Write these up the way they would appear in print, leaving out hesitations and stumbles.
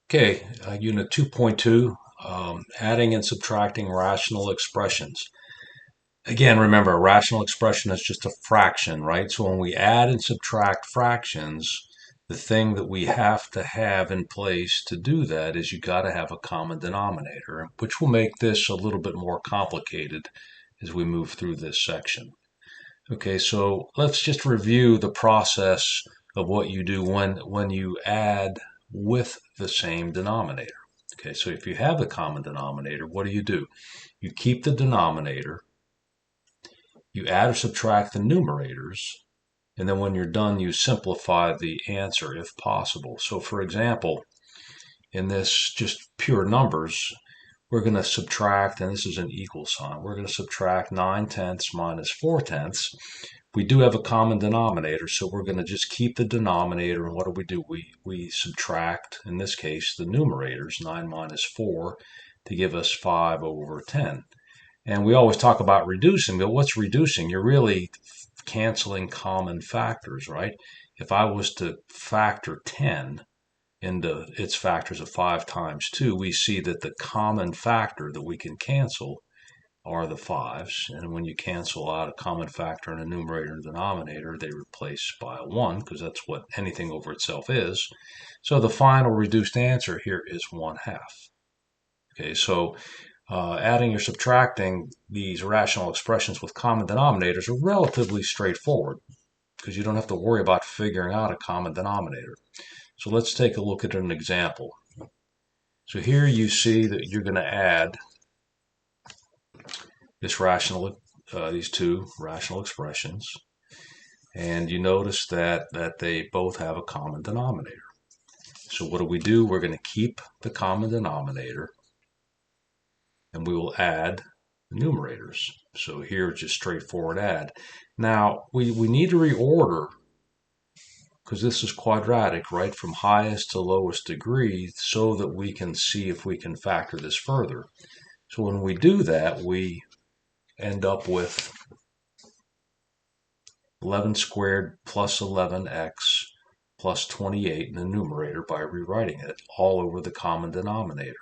Okay, Unit 2.2, adding and subtracting rational expressions. Again, remember, a rational expression is just a fraction, right? So when we add and subtract fractions, the thing that we have to have in place to do that is you got to have a common denominator, which will make this a little bit more complicated as we move through this section. Okay, so let's just review the process of what you do when you add with the same denominator. Okay, so if you have the common denominator, what do? You keep the denominator, you add or subtract the numerators, and then when you're done, you simplify the answer if possible. So for example, in this just pure numbers, we're going to subtract, and this is an equal sign, we're going to subtract 9/10 minus 4/10. We do have a common denominator, so we're going to just keep the denominator. And what do? We subtract, in this case, the numerators, 9 minus 4, to give us 5 over 10. And we always talk about reducing, but what's reducing? You're really canceling common factors, right? If I was to factor 10 into its factors of 5 times 2, we see that the common factor that we can cancel are the fives. And when you cancel out a common factor in a numerator and denominator, they replace by a 1 because that's what anything over itself is. So the final reduced answer here is 1/2. Okay, so adding or subtracting these rational expressions with common denominators are relatively straightforward because you don't have to worry about figuring out a common denominator. So let's take a look at an example. So here you see that you're going to add these two rational expressions, and you notice that they both have a common denominator. So what do? We're going to keep the common denominator, and we will add the numerators. So here, just straightforward add. Now, we need to reorder because this is quadratic, right, from highest to lowest degree, so that we can see if we can factor this further. So when we do that, we end up with 11 squared plus 11x plus 28 in the numerator by rewriting it all over the common denominator.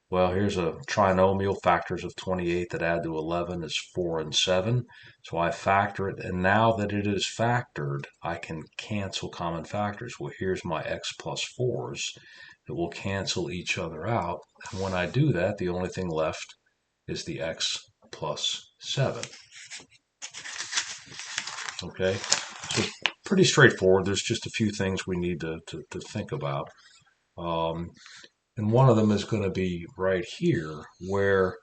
Well, here's a trinomial. Factors of 28 that add to 11 is 4 and 7. So I factor it, and now that it is factored, I can cancel common factors. Well, here's my x plus 4s that will cancel each other out. And when I do that, the only thing left is the x plus 7. Okay, so pretty straightforward. There's just a few things we need to think about. Um, and one of them is going to be right here where,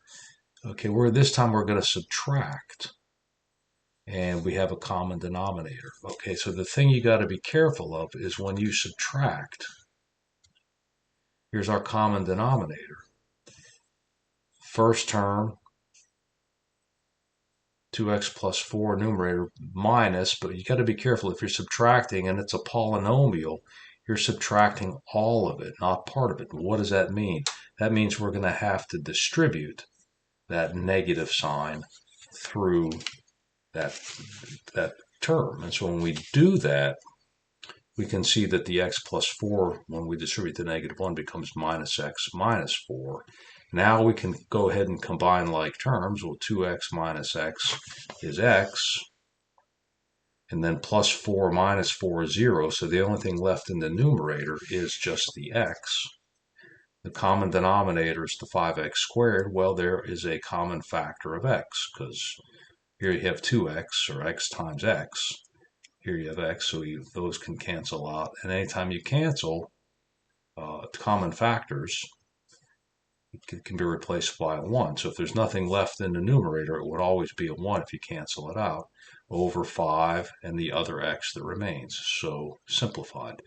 okay, where this time we're going to subtract and we have a common denominator. Okay, so the thing you got to be careful of is when you subtract, here's our common denominator. First term, 2x plus 4 numerator minus, but you got to be careful if you're subtracting and it's a polynomial, you're subtracting all of it, not part of it. What does that mean? That means we're going to have to distribute that negative sign through that term. And so when we do that, we can see that the x plus 4, when we distribute the negative 1, becomes minus x minus 4. Now we can go ahead and combine like terms. Well, 2x minus x is x, and then plus 4 minus 4 is 0. So the only thing left in the numerator is just the x. The common denominator is the 5x squared. Well, there is a common factor of x because here you have 2x, or x times x. Here you have x, so those can cancel out. And anytime you cancel common factors, it can be replaced by a 1. So if there's nothing left in the numerator, it would always be a 1 if you cancel it out, over 5 and the other x that remains. So simplified.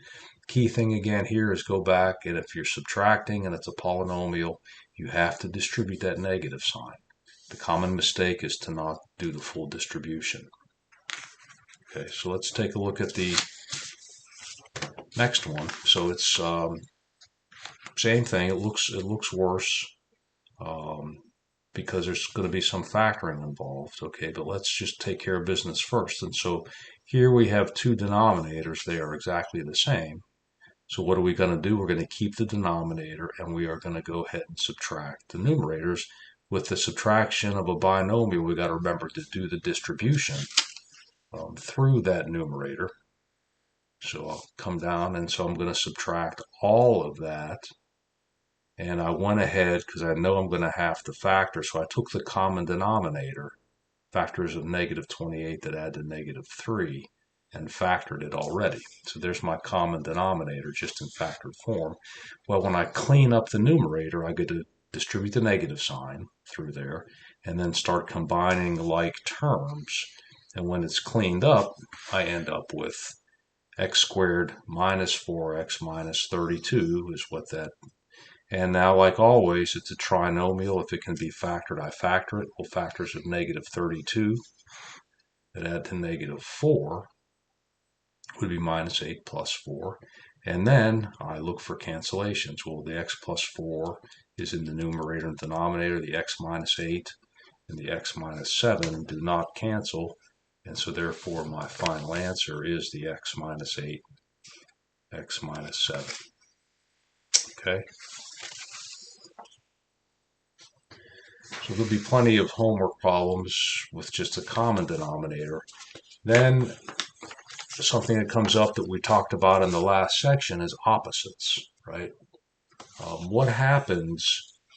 Key thing again here is go back, and if you're subtracting and it's a polynomial, you have to distribute that negative sign. The common mistake is to not do the full distribution. Okay, so let's take a look at the next one. So it's same thing. It looks worse because there's going to be some factoring involved. Okay, but let's just take care of business first. And so here we have two denominators. They are exactly the same. So what are we going to do? We're going to keep the denominator, and we are going to go ahead and subtract the numerators. With the subtraction of a binomial, we got to remember to do the distribution through that numerator. So I'll come down, and so I'm going to subtract all of that. And I went ahead because I know I'm going to have to factor. So I took the common denominator, factors of negative 28 that add to negative 3, and factored it already. So there's my common denominator just in factored form. Well, when I clean up the numerator, I get to distribute the negative sign through there and then start combining like terms. And when it's cleaned up, I end up with x squared minus 4x minus 32 is what that. And now, like always, it's a trinomial. If it can be factored, I factor it. Well, factors of negative 32 that add to negative 4 would be minus 8 plus 4. And then I look for cancellations. Well, the x plus 4 is in the numerator and denominator. The x minus 8 and the x minus 7 do not cancel. And so therefore my final answer is the x minus 8, x minus 7. Okay? So there'll be plenty of homework problems with just a common denominator. Then something that comes up that we talked about in the last section is opposites, right? What happens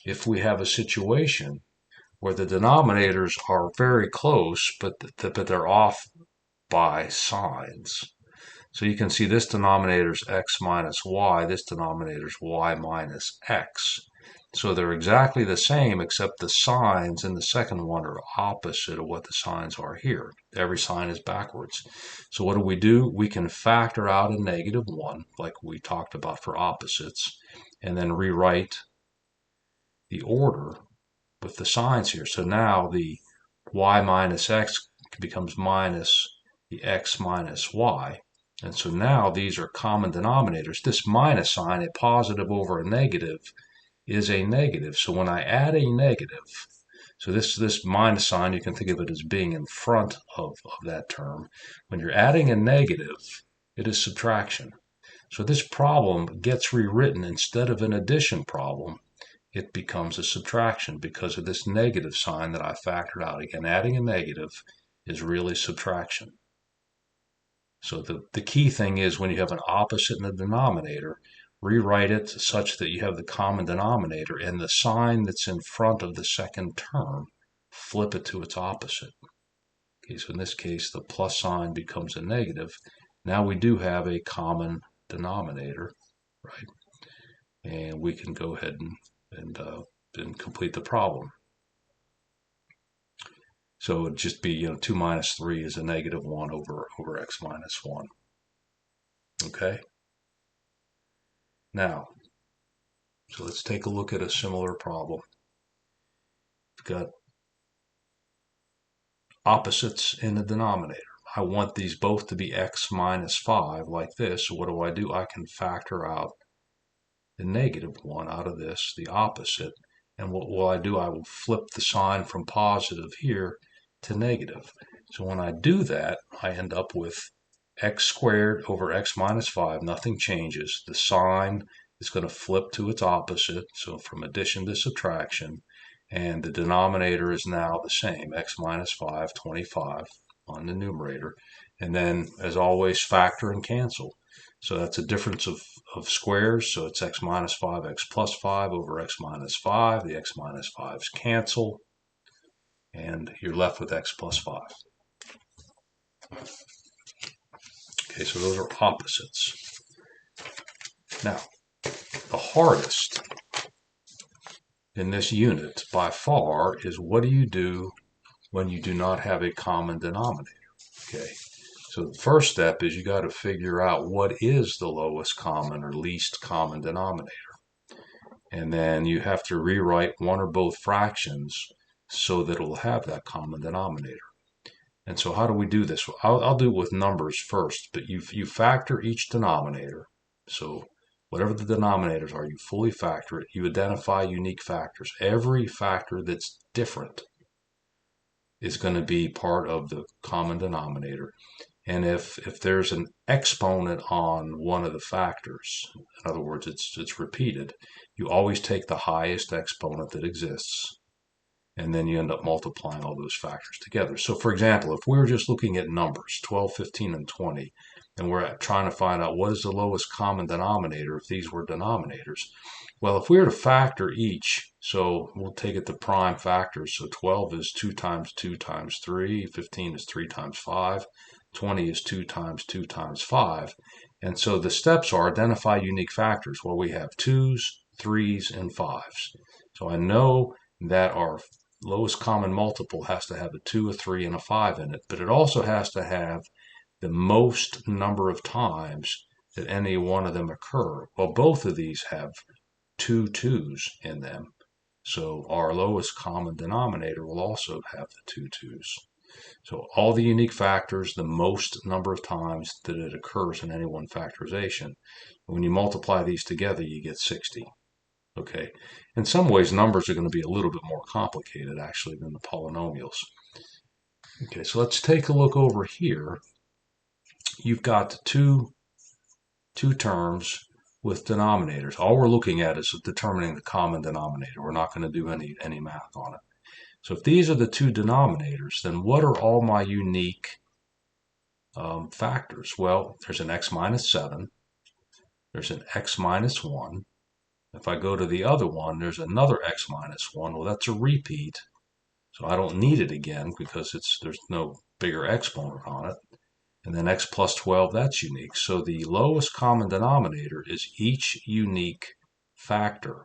if we have a situation where the denominators are very close, but they're off by signs? So you can see this denominator is x minus y, this denominator is y minus x. So they're exactly the same, except the signs in the second one are opposite of what the signs are here. Every sign is backwards. So what do? We can factor out a negative 1, like we talked about for opposites, and then rewrite the order with the signs here. So now the y minus x becomes minus the x minus y. And so now these are common denominators. This minus sign, a positive over a negative, is a negative. So when I add a negative, so this minus sign, you can think of it as being in front of that term. When you're adding a negative, it is subtraction. So this problem gets rewritten. Instead of an addition problem, it becomes a subtraction because of this negative sign that I factored out. Again, adding a negative is really subtraction. So the key thing is when you have an opposite in the denominator, rewrite it such that you have the common denominator, and the sign that's in front of the second term, flip it to its opposite. Okay, so in this case, the plus sign becomes a negative. Now we do have a common denominator, right? And we can go ahead and complete the problem. So it'd just be, 2 minus 3 is a negative 1 over x minus 1. Okay? Now, so let's take a look at a similar problem. We've got opposites in the denominator. I want these both to be x minus 5 like this. So what do? I can factor out the negative 1 out of this, the opposite. And what will I do? I will flip the sign from positive here to negative. So when I do that, I end up with x squared over x minus 5. Nothing changes. The sign is going to flip to its opposite. So from addition to subtraction. And the denominator is now the same, x minus 5, 25 on the numerator. And then, as always, factor and cancel. So that's a difference of squares. So it's x minus 5, x plus 5 over x minus 5. The x minus 5's cancel. And you're left with x plus 5. Okay, so those are opposites. Now, the hardest in this unit by far is what do you do when you do not have a common denominator? Okay, so the first step is you got to figure out what is the lowest common or least common denominator. And then you have to rewrite one or both fractions so that it will have that common denominator. And so how do we do this? I'll do it with numbers first, but you factor each denominator. So whatever the denominators are, you fully factor it. You identify unique factors. Every factor that's different is going to be part of the common denominator. And if there's an exponent on one of the factors, in other words, it's repeated, you always take the highest exponent that exists, and then you end up multiplying all those factors together. So for example, if we were just looking at numbers, 12, 15, and 20, and we're trying to find out what is the lowest common denominator if these were denominators, well, if we were to factor each, so we'll take it to prime factors. So 12 is 2 times 2 times 3, 15 is 3 times 5, 20 is 2 times 2 times 5. And so the steps are identify unique factors. Well, we have 2s, 3s, and 5s. So I know that our lowest common multiple has to have a 2, a 3, and a 5 in it, but it also has to have the most number of times that any one of them occur. Well, both of these have 2 2s in them. So our lowest common denominator will also have the 2 2s. So all the unique factors, the most number of times that it occurs in any one factorization. When you multiply these together, you get 60. Okay. In some ways, numbers are going to be a little bit more complicated actually than the polynomials. Okay, so let's take a look over here. You've got two terms with denominators. All we're looking at is determining the common denominator. We're not going to do any math on it. So if these are the two denominators, then what are all my unique factors? Well, there's an x minus 7. There's an x minus 1. If I go to the other one, there's another x minus 1. Well, that's a repeat. So I don't need it again because there's no bigger exponent on it. And then x plus 12, that's unique. So the lowest common denominator is each unique factor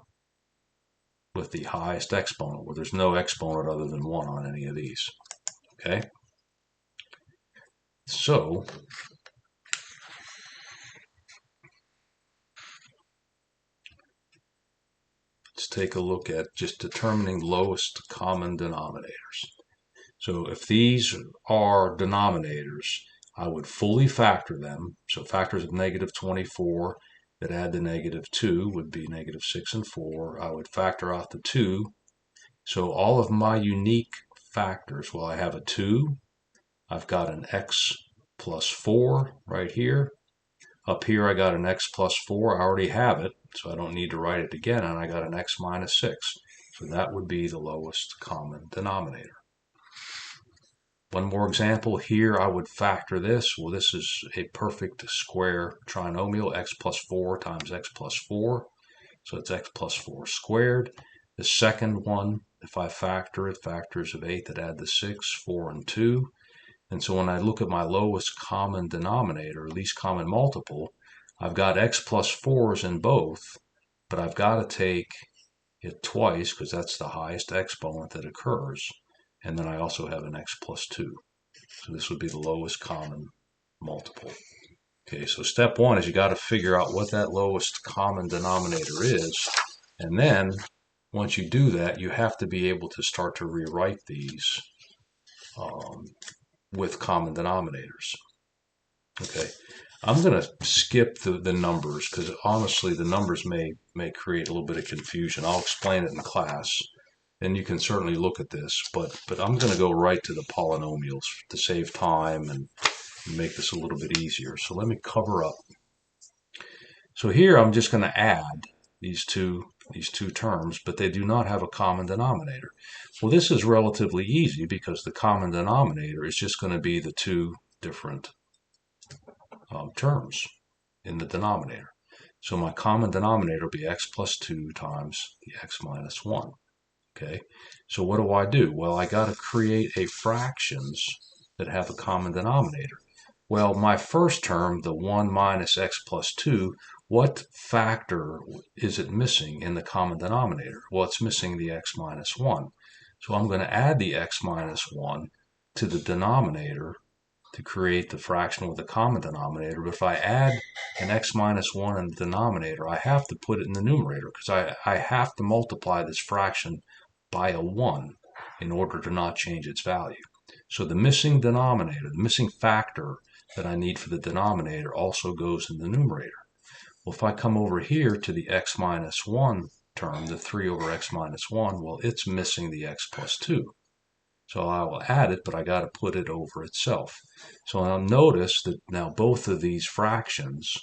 with the highest exponent, where there's no exponent other than 1 on any of these. Okay? So let's take a look at just determining lowest common denominators. So if these are denominators, I would fully factor them. So factors of negative 24 that add to negative 2 would be negative 6 and 4. I would factor out the 2. So all of my unique factors, well, I have a 2. I've got an x plus 4 right here. Up here, I got an x plus 4. I already have it, so I don't need to write it again. And I got an x minus 6. So that would be the lowest common denominator. One more example here, I would factor this. Well, this is a perfect square trinomial, x plus 4 times x plus 4. So it's x plus 4 squared. The second one, if I factor it, factors of 8 that add the 6, 4, and 2. And so when I look at my lowest common denominator, least common multiple, I've got x plus 4s in both, but I've got to take it twice because that's the highest exponent that occurs. And then I also have an x plus 2. So this would be the lowest common multiple. Okay, so step one is you got to figure out what that lowest common denominator is. And then once you do that, you have to be able to start to rewrite these with common denominators. Okay, I'm going to skip the numbers because honestly the numbers may create a little bit of confusion. I'll explain it in class. And you can certainly look at this, but I'm going to go right to the polynomials to save time and make this a little bit easier. So let me cover up. So here I'm just going to add these two terms, but they do not have a common denominator. Well, this is relatively easy because the common denominator is just going to be the two different terms in the denominator. So my common denominator will be x plus 2 times the x minus 1. Okay, so what do? Well, I got to create a fractions that have a common denominator. Well, my first term, the 1 minus x plus 2, what factor is it missing in the common denominator? Well, it's missing the x minus 1. So I'm going to add the x minus 1 to the denominator to create the fraction with a common denominator. But if I add an x minus 1 in the denominator, I have to put it in the numerator because I have to multiply this fraction by a 1 in order to not change its value. So the missing denominator, the missing factor that I need for the denominator also goes in the numerator. Well, if I come over here to the x minus 1 term, the 3 over x minus 1, well, it's missing the x plus 2. So I will add it, but I got to put it over itself. So now notice that now both of these fractions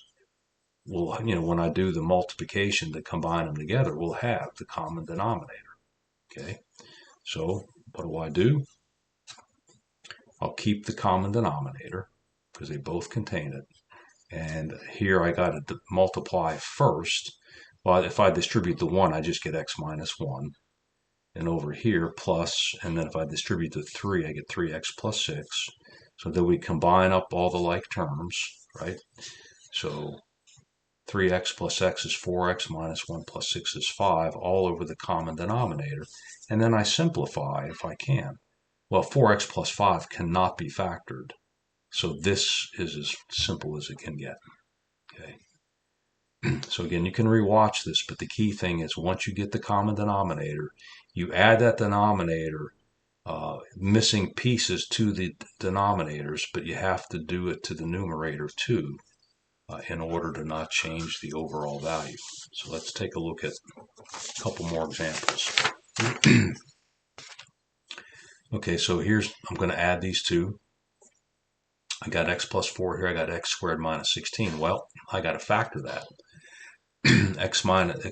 will, when I do the multiplication to combine them together, will have the common denominator. Okay, so what do? I'll keep the common denominator because they both contain it. And here I got to multiply first. Well, if I distribute the 1, I just get x minus 1. And over here, plus, and then if I distribute the 3, I get 3x plus 6. So then we combine up all the like terms, right? So 3x plus x is 4x minus 1 plus 6 is 5, all over the common denominator. And then I simplify if I can. Well, 4x plus 5 cannot be factored. So this is as simple as it can get. Okay. So again, you can rewatch this, but the key thing is once you get the common denominator, you add that denominator, missing pieces to the denominators, but you have to do it to the numerator too in order to not change the overall value. So let's take a look at a couple more examples. Okay, so I'm going to add these two. I got x plus 4 here. I got x squared minus 16. Well, I got to factor that. X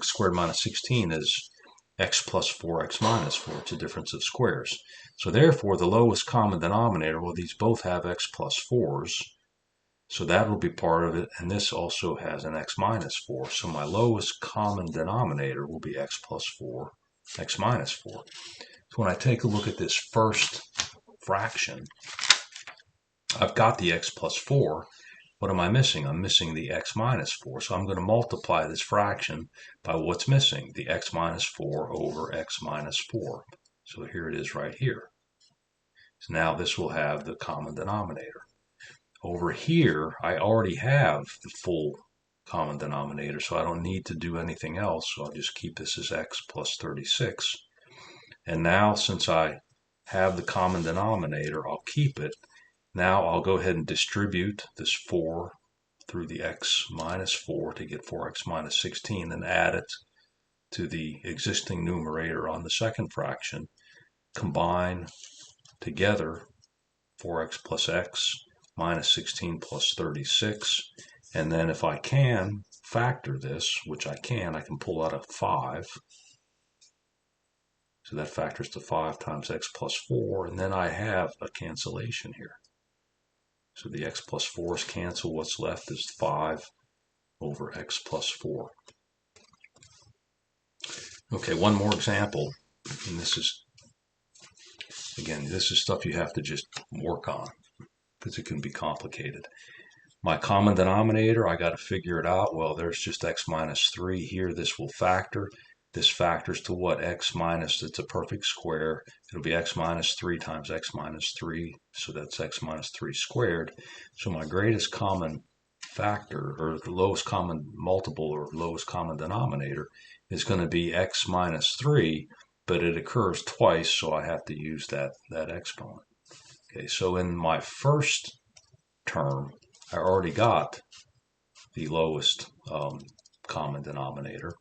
squared minus 16 is x plus 4x minus 4. It's a difference of squares. So therefore, the lowest common denominator, well, these both have x plus 4s. So that will be part of it. And this also has an x minus 4. So my lowest common denominator will be x plus 4, x minus 4. So when I take a look at this first fraction, I've got the x plus 4. What am I missing? I'm missing the x minus 4. So I'm going to multiply this fraction by what's missing, the x minus 4 over x minus 4. So here it is right here. So now this will have the common denominator. Over here, I already have the full common denominator, so I don't need to do anything else. So I'll just keep this as x plus 36. And now since I have the common denominator, I'll keep it. Now I'll go ahead and distribute this 4 through the x minus 4 to get 4x minus 16 and add it to the existing numerator on the second fraction. Combine together 4x plus x minus 16 plus 36. And then if I can factor this, which I can pull out a 5. So that factors to 5 times x plus 4. And then I have a cancellation here. So the x plus 4's cancel. What's left is 5 over x plus 4. Okay, one more example. And this is stuff you have to just work on because it can be complicated. My common denominator, I got to figure it out. Well, there's just x minus 3 here. This will factor. This factors to what? X minus, it's a perfect square. It'll be x minus 3 times x minus 3. So that's x minus 3 squared. So my greatest common factor, or the lowest common multiple, or lowest common denominator, is going to be x minus 3, but it occurs twice, so I have to use that exponent. Okay, so in my first term, I already got the lowest common denominator.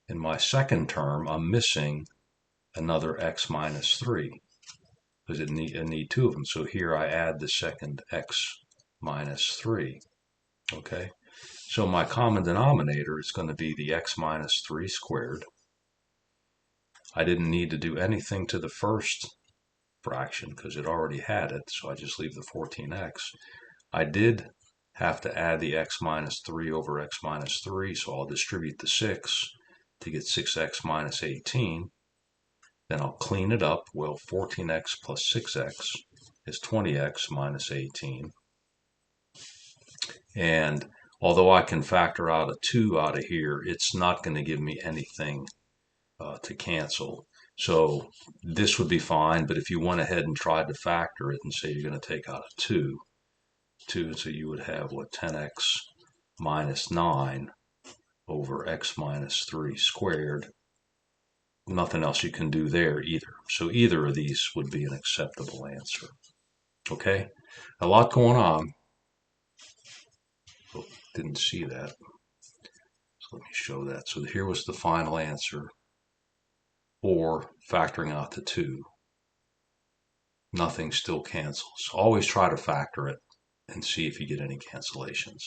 In my second term, I'm missing another x minus 3 because I need two of them. So here I add the second x minus 3. Okay, so my common denominator is going to be the x minus 3 squared. I didn't need to do anything to the first fraction because it already had it, so I just leave the 14x. I did have to add the x minus 3 over x minus 3, so I'll distribute the 6 to get 6x minus 18. Then I'll clean it up. Well, 14x plus 6x is 20x minus 18. And although I can factor out a 2 out of here, it's not going to give me anything to cancel. So this would be fine, but if you went ahead and tried to factor it and say you're going to take out a 2, so you would have, what, 10x minus 9 over x minus 3 squared. Nothing else you can do there either. So either of these would be an acceptable answer. Okay? A lot going on. Oh, didn't see that. So let me show that. So here was the final answer, or factoring out the 2. nothing still cancels. Always try to factor it and see if you get any cancellations.